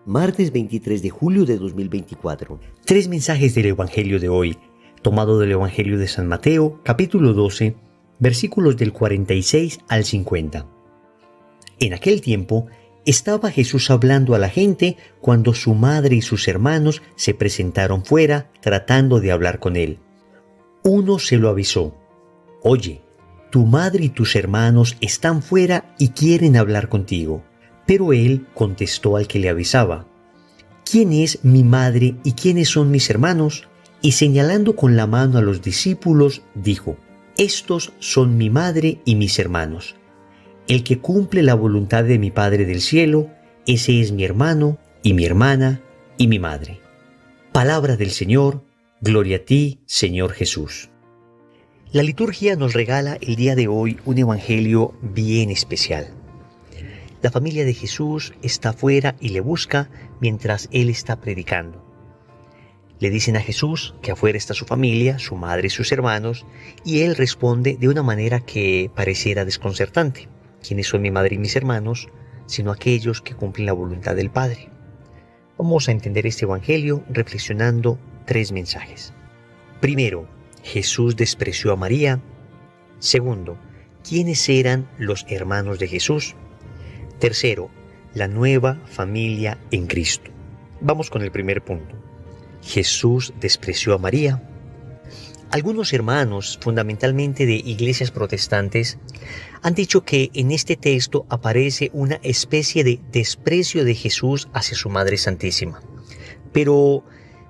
martes 23 de julio de 2024. Tres mensajes del Evangelio de hoy, tomado del Evangelio de San Mateo, capítulo 12, versículos del 46 al 50. En aquel tiempo, estaba Jesús hablando a la gente cuando su madre y sus hermanos se presentaron fuera tratando de hablar con él. Uno se lo avisó: «Oye, tu madre y tus hermanos están fuera y quieren hablar contigo». Pero él contestó al que le avisaba: «¿Quién es mi madre y quiénes son mis hermanos?». Y señalando con la mano a los discípulos, dijo: «Estos son mi madre y mis hermanos. El que cumple la voluntad de mi Padre del cielo, ese es mi hermano y mi hermana y mi madre». Palabra del Señor, gloria a ti, Señor Jesús. La liturgia nos regala el día de hoy un evangelio bien especial. La familia de Jesús está afuera y le busca mientras él está predicando. Le dicen a Jesús que afuera está su familia, su madre y sus hermanos, y él responde de una manera que pareciera desconcertante: ¿quiénes son mi madre y mis hermanos? Sino aquellos que cumplen la voluntad del Padre. Vamos a entender este evangelio reflexionando tres mensajes. Primero, Jesús despreció a María. Segundo, ¿quiénes eran los hermanos de Jesús? Tercero, la nueva familia en Cristo. Vamos con el primer punto. Jesús despreció a María. Algunos hermanos, fundamentalmente de iglesias protestantes, han dicho que en este texto aparece una especie de desprecio de Jesús hacia su Madre Santísima. Pero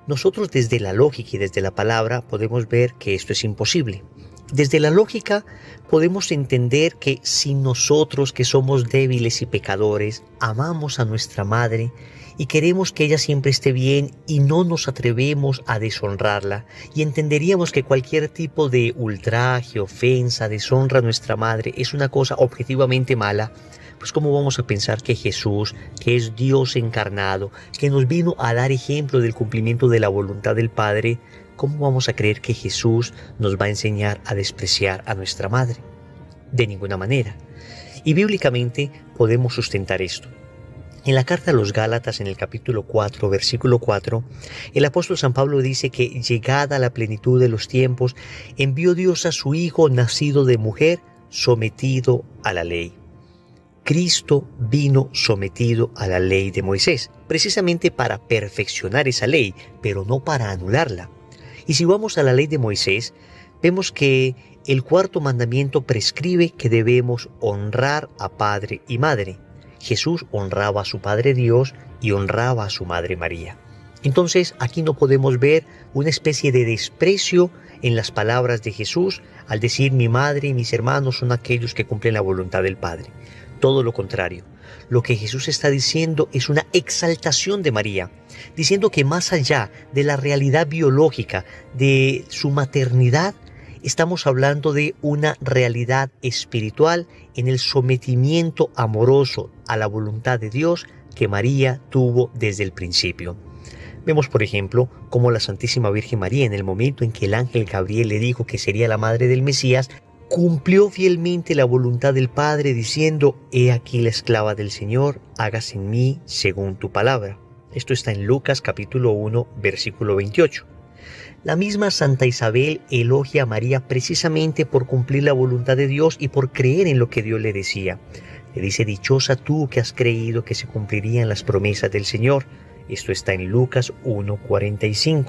nosotros desde la lógica y desde la palabra podemos ver que esto es imposible. Desde la lógica podemos entender que si nosotros, que somos débiles y pecadores, amamos a nuestra madre y queremos que ella siempre esté bien y no nos atrevemos a deshonrarla, y entenderíamos que cualquier tipo de ultraje, ofensa, deshonra a nuestra madre es una cosa objetivamente mala, pues ¿cómo vamos a pensar que Jesús, que es Dios encarnado, que nos vino a dar ejemplo del cumplimiento de la voluntad del Padre, cómo vamos a creer que Jesús nos va a enseñar a despreciar a nuestra madre? De ninguna manera. Y bíblicamente podemos sustentar esto. En la carta a los Gálatas, en el capítulo 4, versículo 4, el apóstol San Pablo dice que llegada la plenitud de los tiempos, envió Dios a su Hijo nacido de mujer, sometido a la ley. Cristo vino sometido a la ley de Moisés, precisamente para perfeccionar esa ley, pero no para anularla. Y si vamos a la ley de Moisés, vemos que el cuarto mandamiento prescribe que debemos honrar a padre y madre. Jesús honraba a su Padre Dios y honraba a su Madre María. Entonces aquí no podemos ver una especie de desprecio en las palabras de Jesús al decir mi madre y mis hermanos son aquellos que cumplen la voluntad del Padre. Todo lo contrario. Lo que Jesús está diciendo es una exaltación de María, diciendo que más allá de la realidad biológica de su maternidad, estamos hablando de una realidad espiritual en el sometimiento amoroso a la voluntad de Dios que María tuvo desde el principio. Vemos, por ejemplo, cómo la Santísima Virgen María, en el momento en que el ángel Gabriel le dijo que sería la madre del Mesías, cumplió fielmente la voluntad del Padre diciendo: «He aquí la esclava del Señor, hágase en mí según tu palabra». Esto está en Lucas capítulo 1, versículo 28. La misma Santa Isabel elogia a María precisamente por cumplir la voluntad de Dios y por creer en lo que Dios le decía. Le dice: «Dichosa tú que has creído que se cumplirían las promesas del Señor». Esto está en Lucas 1:45.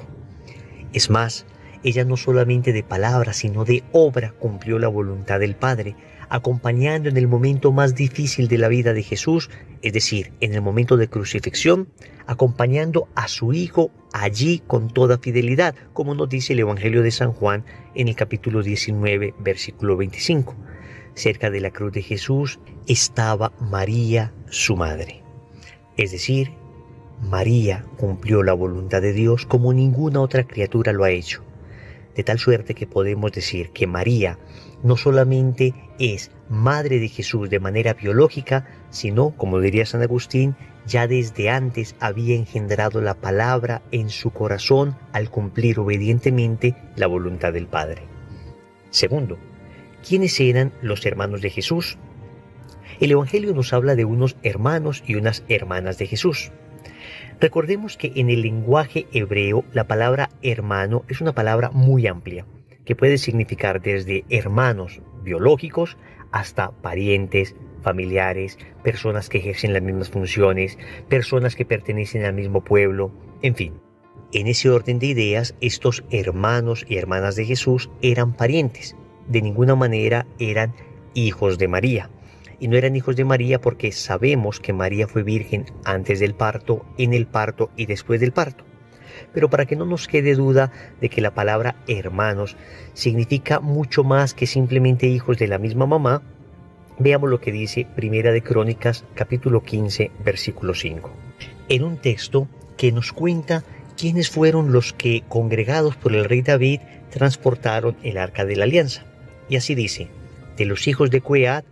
Es más, ella no solamente de palabra, sino de obra cumplió la voluntad del Padre, acompañando en el momento más difícil de la vida de Jesús, es decir, en el momento de crucifixión, acompañando a su Hijo allí con toda fidelidad, como nos dice el Evangelio de San Juan en el capítulo 19, versículo 25. Cerca de la cruz de Jesús estaba María, su madre. Es decir, María cumplió la voluntad de Dios como ninguna otra criatura lo ha hecho. De tal suerte que podemos decir que María no solamente es madre de Jesús de manera biológica, sino, como diría San Agustín, ya desde antes había engendrado la palabra en su corazón al cumplir obedientemente la voluntad del Padre. Segundo, ¿quiénes eran los hermanos de Jesús? El Evangelio nos habla de unos hermanos y unas hermanas de Jesús. Recordemos que en el lenguaje hebreo la palabra hermano es una palabra muy amplia, que puede significar desde hermanos biológicos hasta parientes, familiares, personas que ejercen las mismas funciones, personas que pertenecen al mismo pueblo, en fin. En ese orden de ideas, estos hermanos y hermanas de Jesús eran parientes. De ninguna manera eran hijos de María. Y no eran hijos de María porque sabemos que María fue virgen antes del parto, en el parto y después del parto. Pero para que no nos quede duda de que la palabra hermanos significa mucho más que simplemente hijos de la misma mamá, veamos lo que dice Primera de Crónicas, capítulo 15, versículo 5. En un texto que nos cuenta quiénes fueron los que, congregados por el rey David, transportaron el arca de la alianza. Y así dice: de los hijos de Coat,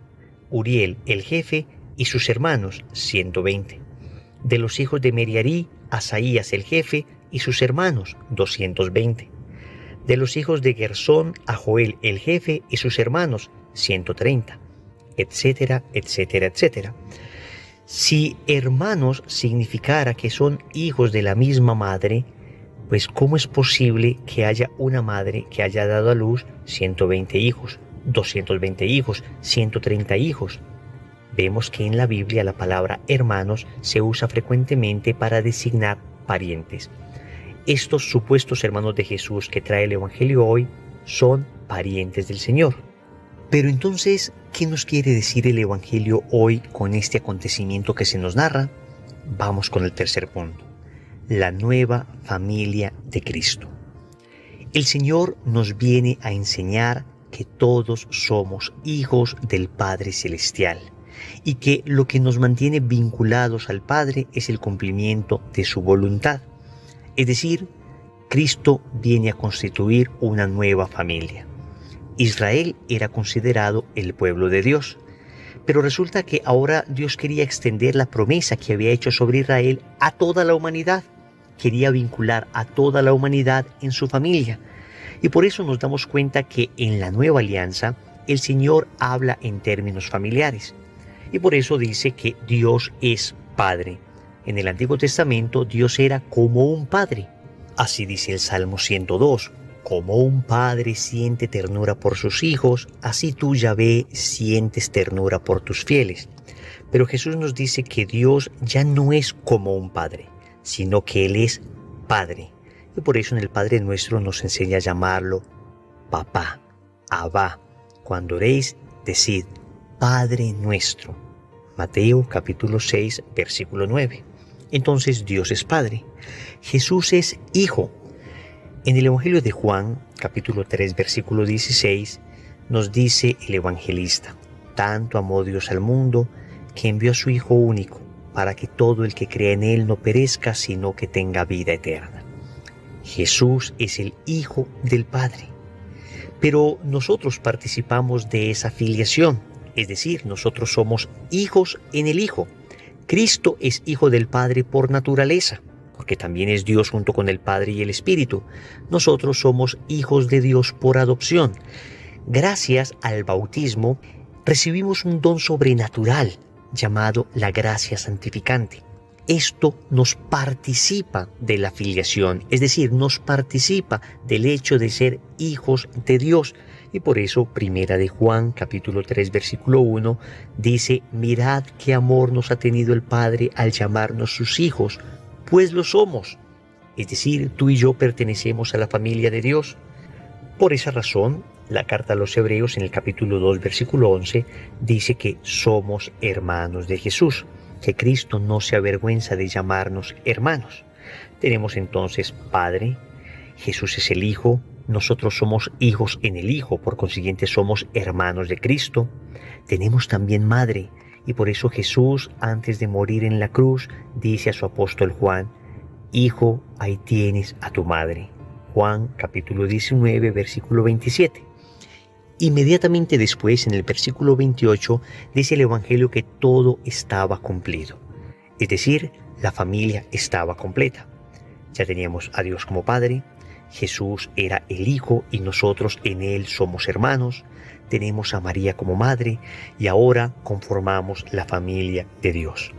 Uriel el jefe y sus hermanos, 120. De los hijos de Meriarí, Asaías el jefe y sus hermanos, 220. De los hijos de Gersón, a Joel el jefe y sus hermanos, 130, etcétera, etcétera, etcétera. Si hermanos significara que son hijos de la misma madre, pues ¿cómo es posible que haya una madre que haya dado a luz 120 hijos, 220 hijos, 130 hijos? Vemos que en la Biblia la palabra hermanos se usa frecuentemente para designar parientes. Estos supuestos hermanos de Jesús que trae el Evangelio hoy son parientes del Señor. Pero entonces, ¿qué nos quiere decir el Evangelio hoy con este acontecimiento que se nos narra? Vamos con el tercer punto: la nueva familia de Cristo. El Señor nos viene a enseñar que todos somos hijos del Padre Celestial y que lo que nos mantiene vinculados al Padre es el cumplimiento de su voluntad. Es decir, Cristo viene a constituir una nueva familia. Israel era considerado el pueblo de Dios, pero resulta que ahora Dios quería extender la promesa que había hecho sobre Israel a toda la humanidad. Quería vincular a toda la humanidad en su familia. Y por eso nos damos cuenta que en la nueva alianza el Señor habla en términos familiares. Y por eso dice que Dios es Padre. En el Antiguo Testamento Dios era como un padre. Así dice el Salmo 102. Como un padre siente ternura por sus hijos, así tú, Yahvé, sientes ternura por tus fieles. Pero Jesús nos dice que Dios ya no es como un padre, sino que Él es Padre. Y por eso en el Padre Nuestro nos enseña a llamarlo Papá, Abba. Cuando oréis, decid Padre Nuestro. Mateo capítulo 6, versículo 9. Entonces Dios es Padre. Jesús es Hijo. En el Evangelio de Juan, capítulo 3, versículo 16, nos dice el evangelista: tanto amó Dios al mundo que envió a su Hijo único, para que todo el que crea en Él no perezca, sino que tenga vida eterna. Jesús es el Hijo del Padre. Pero nosotros participamos de esa filiación, es decir, nosotros somos hijos en el Hijo. Cristo es Hijo del Padre por naturaleza, porque también es Dios junto con el Padre y el Espíritu. Nosotros somos hijos de Dios por adopción. Gracias al bautismo recibimos un don sobrenatural llamado la gracia santificante. Esto nos participa de la filiación, es decir, nos participa del hecho de ser hijos de Dios. Y por eso, Primera de Juan, capítulo 3, versículo 1, dice: mirad qué amor nos ha tenido el Padre al llamarnos sus hijos, pues lo somos. Es decir, tú y yo pertenecemos a la familia de Dios. Por esa razón, la carta a los Hebreos en el capítulo 2, versículo 11, dice que somos hermanos de Jesús, que Cristo no se avergüenza de llamarnos hermanos. Tenemos entonces Padre, Jesús es el Hijo, nosotros somos hijos en el Hijo, por consiguiente somos hermanos de Cristo. Tenemos también Madre, y por eso Jesús, antes de morir en la cruz, dice a su apóstol Juan: Hijo, ahí tienes a tu madre. Juan capítulo 19, versículo 27. Inmediatamente después, en el versículo 28, dice el Evangelio que todo estaba cumplido. Es decir, la familia estaba completa. Ya teníamos a Dios como Padre, Jesús era el Hijo y nosotros en Él somos hermanos, tenemos a María como Madre y ahora conformamos la familia de Dios.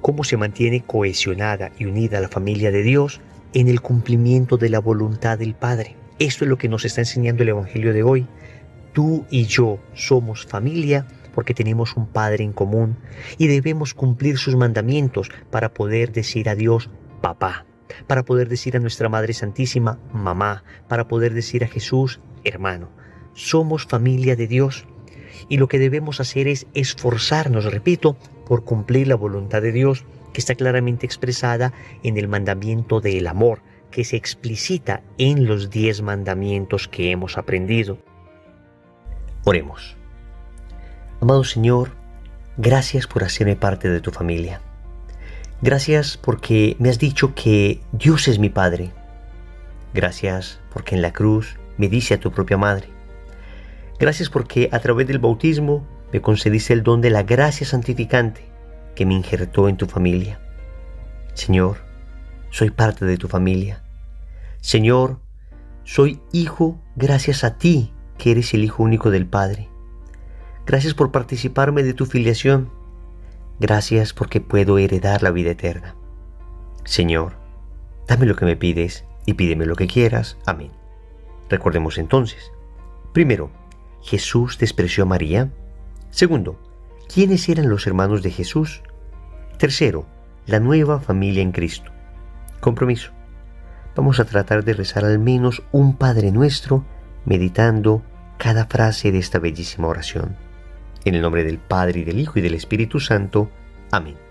cómo se mantiene cohesionada y unida la familia de Dios en el cumplimiento de la voluntad del Padre. Esto es lo que nos está enseñando el Evangelio de hoy. Tú y yo somos familia porque tenemos un Padre en común y debemos cumplir sus mandamientos para poder decir a Dios, papá, para poder decir a nuestra Madre Santísima, mamá, para poder decir a Jesús, hermano. Somos familia de Dios y lo que debemos hacer es esforzarnos, repito, por cumplir la voluntad de Dios, que está claramente expresada en el mandamiento del amor, que se explicita en los 10 mandamientos que hemos aprendido. Oremos. Amado Señor, gracias por hacerme parte de tu familia. Gracias porque me has dicho que Dios es mi Padre. Gracias porque en la cruz me diste a tu propia madre. Gracias porque a través del bautismo me concediste el don de la gracia santificante que me injertó en tu familia. Señor, soy parte de tu familia. Señor, soy hijo gracias a ti, que eres el Hijo único del Padre. Gracias por participarme de tu filiación. Gracias porque puedo heredar la vida eterna. Señor, dame lo que me pides y pídeme lo que quieras. Amén. Recordemos entonces. Primero, Jesús despreció a María. Segundo, ¿quiénes eran los hermanos de Jesús? Tercero, la nueva familia en Cristo. Compromiso. Vamos a tratar de rezar al menos un Padre Nuestro, meditando cada frase de esta bellísima oración. En el nombre del Padre, y del Hijo, y del Espíritu Santo. Amén.